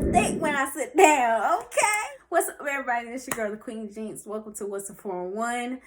thick when I sit down, okay? What's up, everybody? It's your girl, the Queen Jinx. Welcome to What's a 411.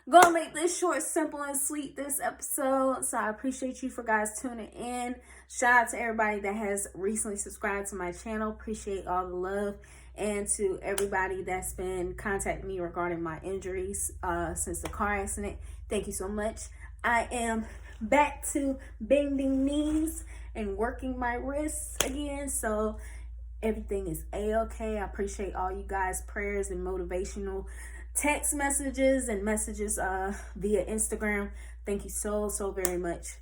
Gonna make this short, simple, and sweet this episode. So I appreciate you for guys tuning in. Shout out to everybody that has recently subscribed to my channel. Appreciate all the love. And to everybody that's been contacting me regarding my injuries since the car accident. Thank you so much. I am back to bending knees and working my wrists again. So everything is a-okay. I appreciate all you guys' prayers and motivational text messages and messages via Instagram. Thank you so very much.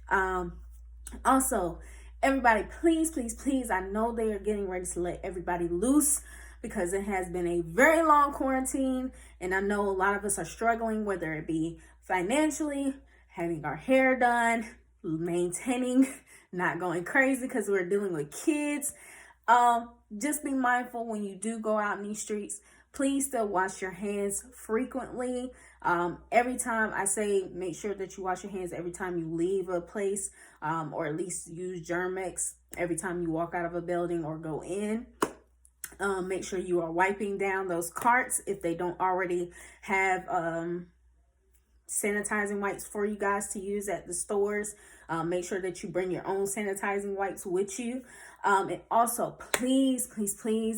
Also, everybody, please, I know they are getting ready to let everybody loose because it has been a very long quarantine, and I know a lot of us are struggling, whether it be financially, having our hair done, maintaining, not going crazy because we're dealing with kids. Just be mindful when you do go out in these streets. Please still wash your hands frequently. Every time I say, make sure that you wash your hands every time you leave a place, or at least use Germ-X every time you walk out of a building or go in. Make sure you are wiping down those carts if they don't already have sanitizing wipes for you guys to use at the stores. Make sure that you bring your own sanitizing wipes with you. And also, please,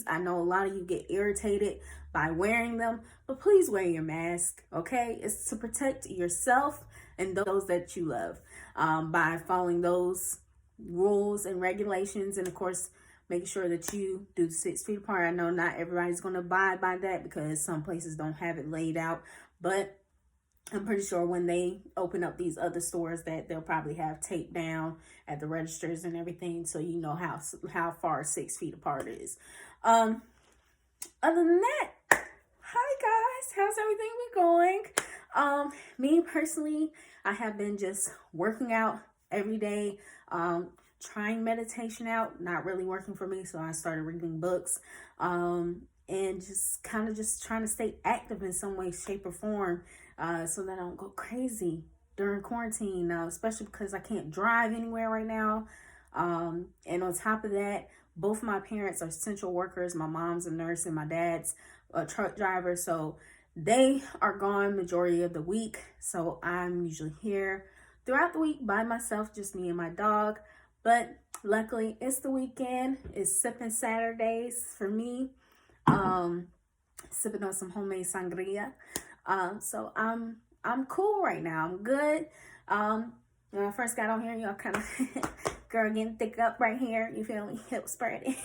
I know a lot of you get irritated by wearing them, but please wear your mask, okay? It's to protect yourself and those that you love by following those rules and regulations, and of course, making sure that you do 6 feet apart. I know not everybody's going to abide by that because some places don't have it laid out, but I'm pretty sure when they open up these other stores that they'll probably have tape down at the registers and everything, so you know how far 6 feet apart is. Other than that, hi guys, how's everything been going? Me personally, I have been just working out every day, trying meditation out, not really working for me, so I started reading books, and just kind of just trying to stay active in some way, shape, or form, so that I don't go crazy during quarantine, especially because I can't drive anywhere right now. And on top of that, both my parents are essential workers. My mom's a nurse and my dad's a truck driver, so they are gone majority of the week. So I'm usually here throughout the week by myself, just me and my dog. But luckily, it's the weekend. It's sipping Saturdays for me. Sipping on some homemade sangria. So I'm cool right now. I'm good. When I first got on here, y'all kind of girl getting thick up right here. You feel me? Hip spreading.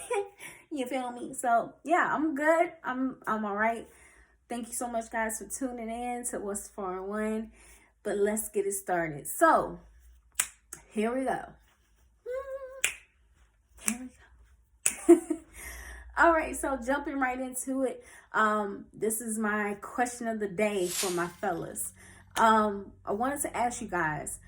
You feel me? So yeah, I'm good. I'm all right. Thank you so much, guys, for tuning in to What's 411. But let's get it started. So here we go. All right, so jumping right into it. This is my question of the day for my fellas. I wanted to ask you guys,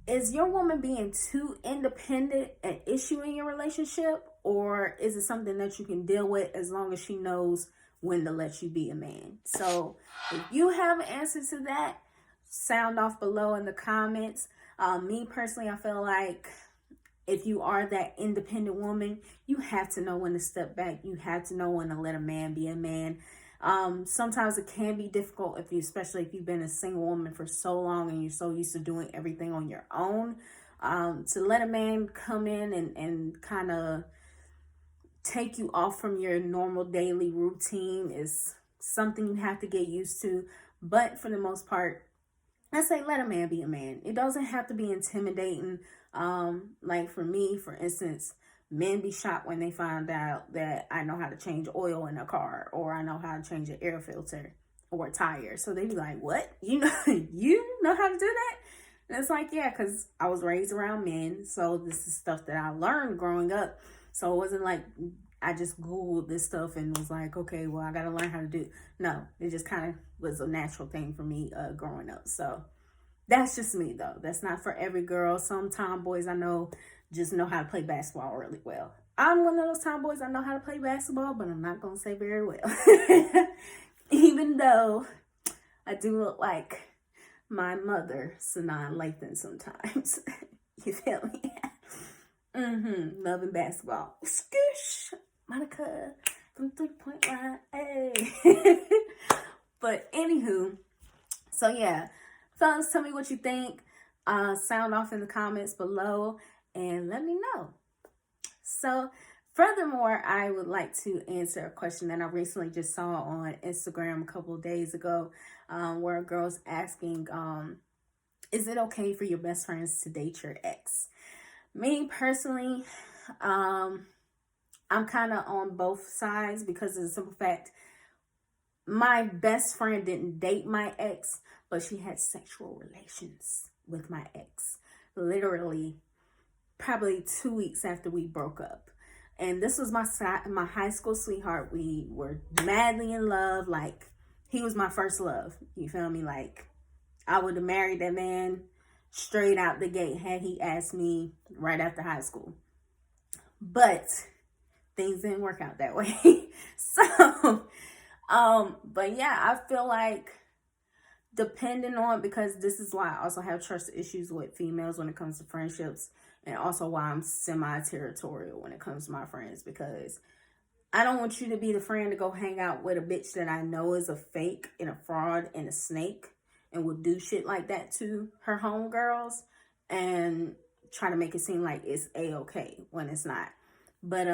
is your woman being too independent an issue in your relationship, or is it something that you can deal with as long as she knows when to let you be a man? So if you have an answer to that, sound off below in the comments. Me personally, I feel like if you are that independent woman, you have to know when to step back. You have to know when to let a man be a man. Sometimes it can be difficult especially if you've been a single woman for so long and you're so used to doing everything on your own. To let a man come in and kind of take you off from your normal daily routine is something you have to get used to. But for the most part, I say let a man be a man. It doesn't have to be intimidating. Like for me, for instance, men be shocked when they find out that I know how to change oil in a car, or I know how to change an air filter or a tire. So they be like, what? You know how to do that? And it's like, yeah, because I was raised around men. So this is stuff that I learned growing up. So it wasn't like I just Googled this stuff and was like, okay, well, I got to learn how to do it. No, it just kind of was a natural thing for me growing up. So that's just me, though. That's not for every girl. Some tomboys I know just know how to play basketball really well. I'm one of those tomboys. I know how to play basketball, but I'm not going to say very well. Even though I do look like my mother, Sanaa Lathan, sometimes. You feel me? Loving basketball. Skoosh. Monica from 3-point line. Hey. But anywho, so yeah, fellas, tell me what you think. Sound off in the comments below and let me know. So furthermore, I would like to answer a question that I recently just saw on Instagram a couple of days ago, where a girl's asking, is it okay for your best friends to date your ex? Me personally, I'm kind of on both sides because of the simple fact my best friend didn't date my ex, but she had sexual relations with my ex. Literally, probably 2 weeks after we broke up. And this was my high school sweetheart. We were madly in love. Like, he was my first love. You feel me? Like, I would have married that man straight out the gate had he asked me right after high school. But things didn't work out that way. So, but yeah, I feel like depending on, because this is why I also have trust issues with females when it comes to friendships, and also why I'm semi-territorial when it comes to my friends, because I don't want you to be the friend to go hang out with a bitch that I know is a fake and a fraud and a snake and will do shit like that to her homegirls and try to make it seem like it's a-okay when it's not. But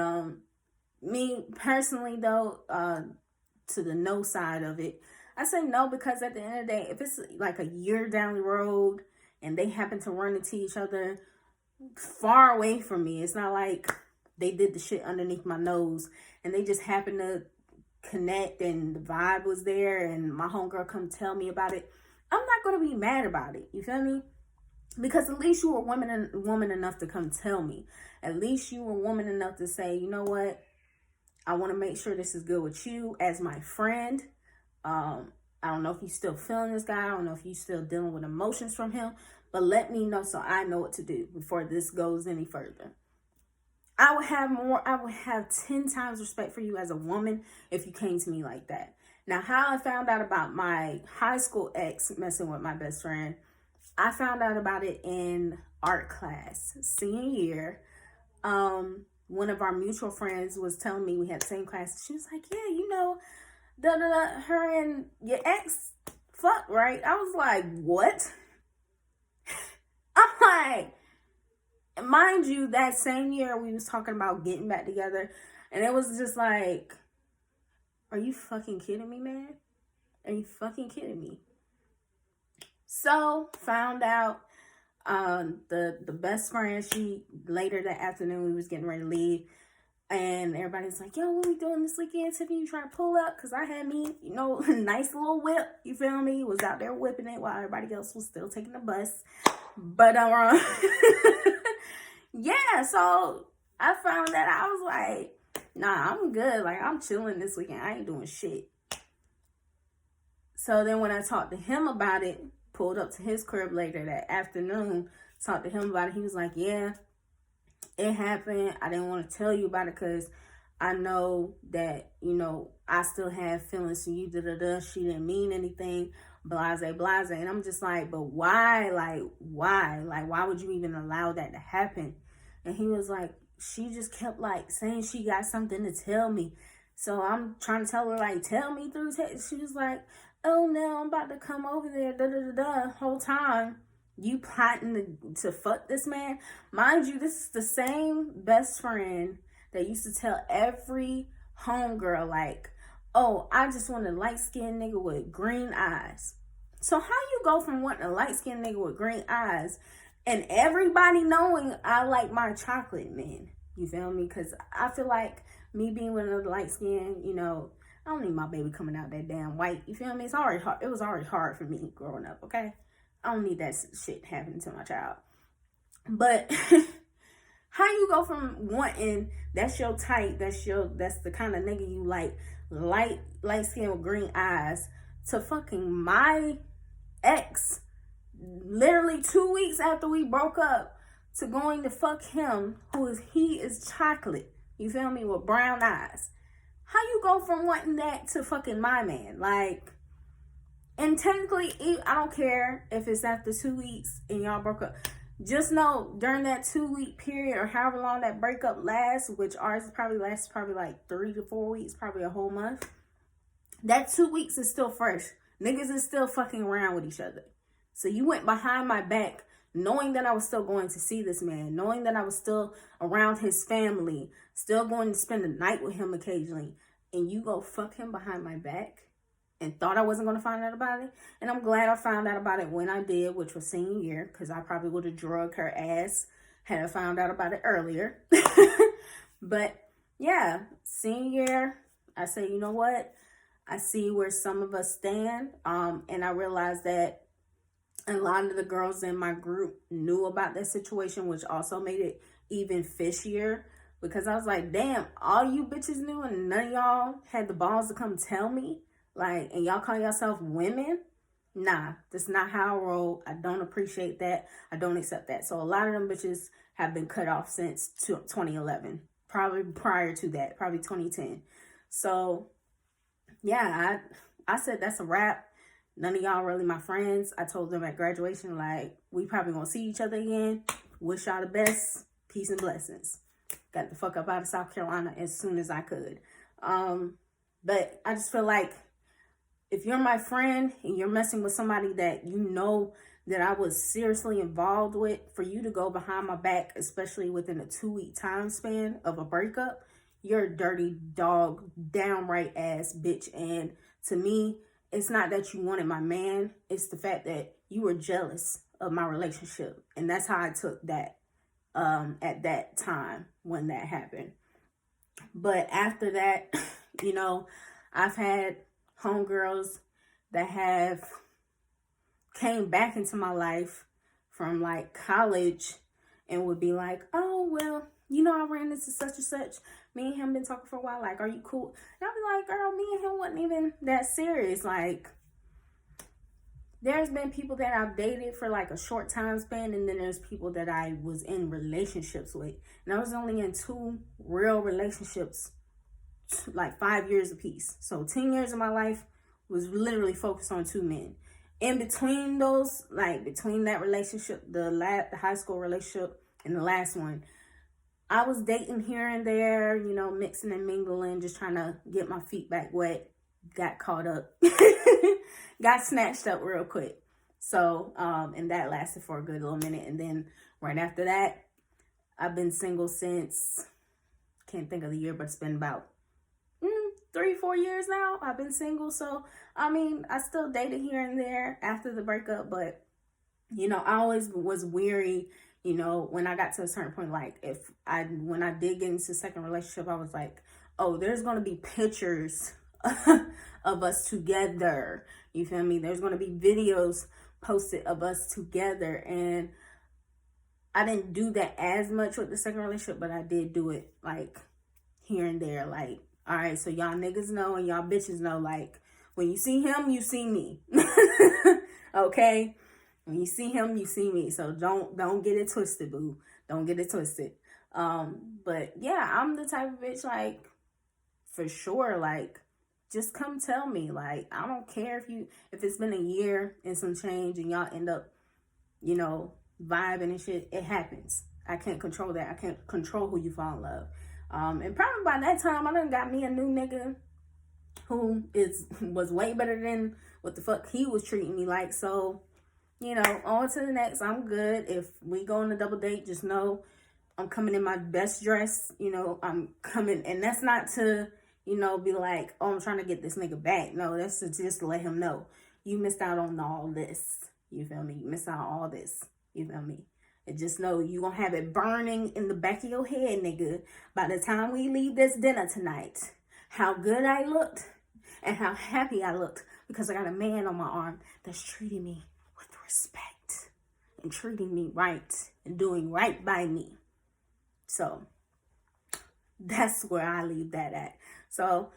me personally though, to the no side of it, I say no, because at the end of the day, if it's like a year down the road and they happen to run into each other far away from me, it's not like they did the shit underneath my nose and they just happened to connect and the vibe was there and my homegirl come tell me about it, I'm not going to be mad about it. You feel me? Because at least you were woman enough to come tell me. At least you were woman enough to say, you know what? I want to make sure this is good with you as my friend. I don't know if you're still feeling this guy. I don't know if you're still dealing with emotions from him. But let me know so I know what to do before this goes any further. I would have 10 times respect for you as a woman if you came to me like that. Now, how I found out about my high school ex messing with my best friend, I found out about it in art class, senior year. One of our mutual friends was telling me, we had the same class. She was like, yeah, you know, her and your ex fucked, right? I was like, what? I'm like, mind you, that same year we was talking about getting back together, and it was just like, are you fucking kidding me, man? Are you fucking kidding me? So found out the best friend, she later that afternoon we was getting ready to leave, and everybody's like, yo, what we doing this weekend? Tiffany, you trying to pull up? Because I had me, you know, nice little whip, you feel me? Was out there whipping it while everybody else was still taking the bus. But yeah, so I found that I was like, nah, I'm good. Like, I'm chilling this weekend. I ain't doing shit. So then when I talked to him about it, pulled up to his crib later that afternoon, talked to him about it, he was like, yeah, it happened. I didn't want to tell you about it because I know that, you know, I still have feelings for you, she didn't mean anything, blase, blase. And I'm just like, but why? Like, why? Like, why would you even allow that to happen? And he was like, she just kept, like, saying she got something to tell me. So I'm trying to tell her, like, tell me through text. She was like, oh, no, I'm about to come over there, whole time. You plotting to fuck this man? Mind you, this is the same best friend that used to tell every homegirl, like, oh, I just want a light-skinned nigga with green eyes. So how you go from wanting a light-skinned nigga with green eyes and everybody knowing I like my chocolate men? You feel me? Because I feel like me being with another light-skinned, you know, I don't need my baby coming out that damn white. You feel me? It's already hard. It was already hard for me growing up, okay? I don't need that shit happening to my child. But how you go from wanting, that's your type, that's the kind of nigga you like, light skin with green eyes, to fucking my ex literally 2 weeks after we broke up, to going to fuck him, he is chocolate, you feel me, with brown eyes. How you go from wanting that to fucking my man? Like, and technically, I don't care if it's after 2 weeks and y'all broke up. just know during that 2 week period or however long that breakup lasts, which ours probably lasts probably like 3 to 4 weeks, probably a whole month. That 2 weeks is still fresh. Niggas is still fucking around with each other. So you went behind my back knowing that I was still going to see this man, knowing that I was still around his family, still going to spend the night with him occasionally, and you go fuck him behind my back and thought I wasn't going to find out about it. And I'm glad I found out about it when I did, which was senior year, because I probably would have drugged her ass had I found out about it earlier. But yeah, senior year, I say, you know what? I see where some of us stand, and I realized that a lot of the girls in my group knew about that situation, which also made it even fishier, because I was like, damn, all you bitches knew and none of y'all had the balls to come tell me, like, and y'all call yourself women? Nah, that's not how I roll. I don't appreciate that. I don't accept that. So a lot of them bitches have been cut off since 2011, probably prior to that, probably 2010. So yeah, I said that's a wrap. None of y'all really my friends. I told them at graduation, like, we probably gonna see each other again. Wish y'all the best. Peace and blessings. Got the fuck up out of South Carolina as soon as I could. But I just feel like if you're my friend and you're messing with somebody that you know that I was seriously involved with, for you to go behind my back, especially within a 2 week time span of a breakup, you're a dirty dog, downright ass bitch. And to me, it's not that you wanted my man. It's the fact that you were jealous of my relationship. And that's how I took that at that time when that happened. But after that, you know, I've had homegirls that have came back into my life from like college and would be like, oh, well, you know, I ran into such and such. Me and him been talking for a while. Like, are you cool? And I'll be like, girl, me and him wasn't even that serious. Like, there's been people that I've dated for like a short time span, and then there's people that I was in relationships with. And I was only in 2 real relationships, like 5 years apiece. So 10 years of my life was literally focused on 2 men. In between those, like between that relationship, the high school relationship and the last one, I was dating here and there, you know, mixing and mingling, just trying to get my feet back wet. Got caught up. Got snatched up real quick. So, and that lasted for a good little minute. And then right after that, I've been single since, can't think of the year, but it's been about 3-4 years now. I've been single. So, I mean, I still dated here and there after the breakup, but, you know, I always was weary, you know, when I got to a certain point, like when I did get into the second relationship, I was like, oh, there's going to be pictures of us together. You feel me? There's going to be videos posted of us together. And I didn't do that as much with the second relationship, but I did do it like here and there. Like, all right, so y'all niggas know and y'all bitches know, like, when you see him, you see me. Okay? When you see him, you see me. So don't get it twisted, boo. Don't get it twisted. But yeah, I'm the type of bitch, like, for sure, like, just come tell me. Like, I don't care if it's been a year and some change and y'all end up, you know, vibing and shit. It happens. I can't control that. I can't control who you fall in love. And probably by that time, I done got me a new nigga who was way better than what the fuck he was treating me like. So, you know, on to the next. I'm good. If we go on a double date, just know I'm coming in my best dress. You know, I'm coming, and that's not to, you know, be like, oh, I'm trying to get this nigga back. No, that's just to let him know you missed out on all this. You feel me? You missed out on all this. You feel me? And just know you gonna have it burning in the back of your head, nigga, by the time we leave this dinner tonight. How good I looked and how happy I looked because I got a man on my arm that's treating me with respect and treating me right and doing right by me. So that's where I leave that at. So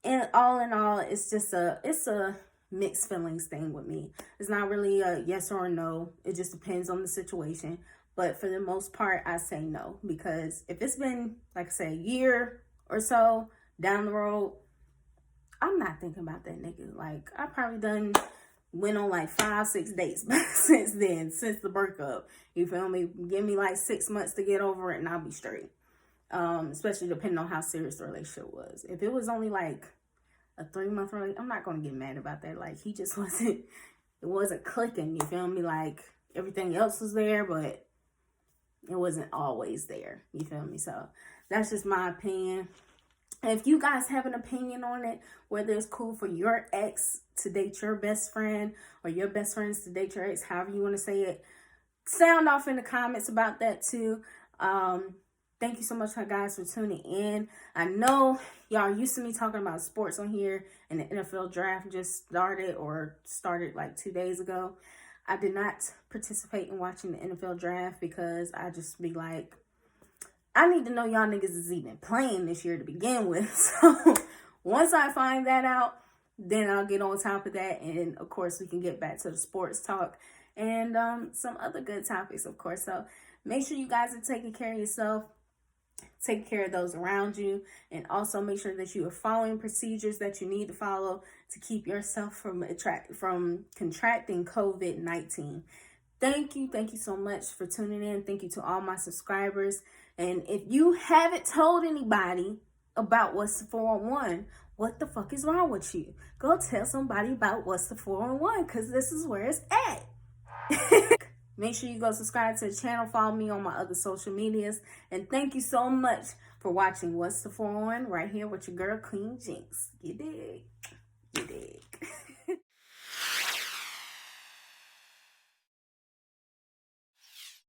in all, it's a mixed feelings thing with me. It's not really a yes or a no. It just depends on the situation. But for the most part, I say no, because if it's been, like I say, a year or so down the road, I'm not thinking about that nigga. Like, I probably done went on like 5-6 dates since then, since the breakup. You feel me? Give me like 6 months to get over it and I'll be straight. Especially depending on how serious the relationship was. If it was only like a 3-month relationship, I'm not going to get mad about that. Like, he just wasn't, it wasn't clicking, you feel me? Like, everything else was there, but it wasn't always there, you feel me? So, that's just my opinion. If you guys have an opinion on it, whether it's cool for your ex to date your best friend or your best friends to date your ex, however you want to say it, sound off in the comments about that too. Thank you so much, guys, for tuning in. I know y'all used to me talking about sports on here, and the NFL draft just started like 2 days ago. I did not participate in watching the NFL draft because I just be like, I need to know y'all niggas is even playing this year to begin with. So once I find that out, then I'll get on top of that. And of course, we can get back to the sports talk and some other good topics, of course. So make sure you guys are taking care of yourself, take care of those around you, and also make sure that you are following procedures that you need to follow to keep yourself from contracting COVID-19. Thank you so much for tuning in. Thank you to all my subscribers. And if you haven't told anybody about What's the 411, what the fuck is wrong with you? Go tell somebody about What's the 411, because this is where it's at. Make sure you go subscribe to the channel. Follow me on my other social medias. And thank you so much for watching What's the 411 right here with your girl, Queen Jinx. You dig? You dig.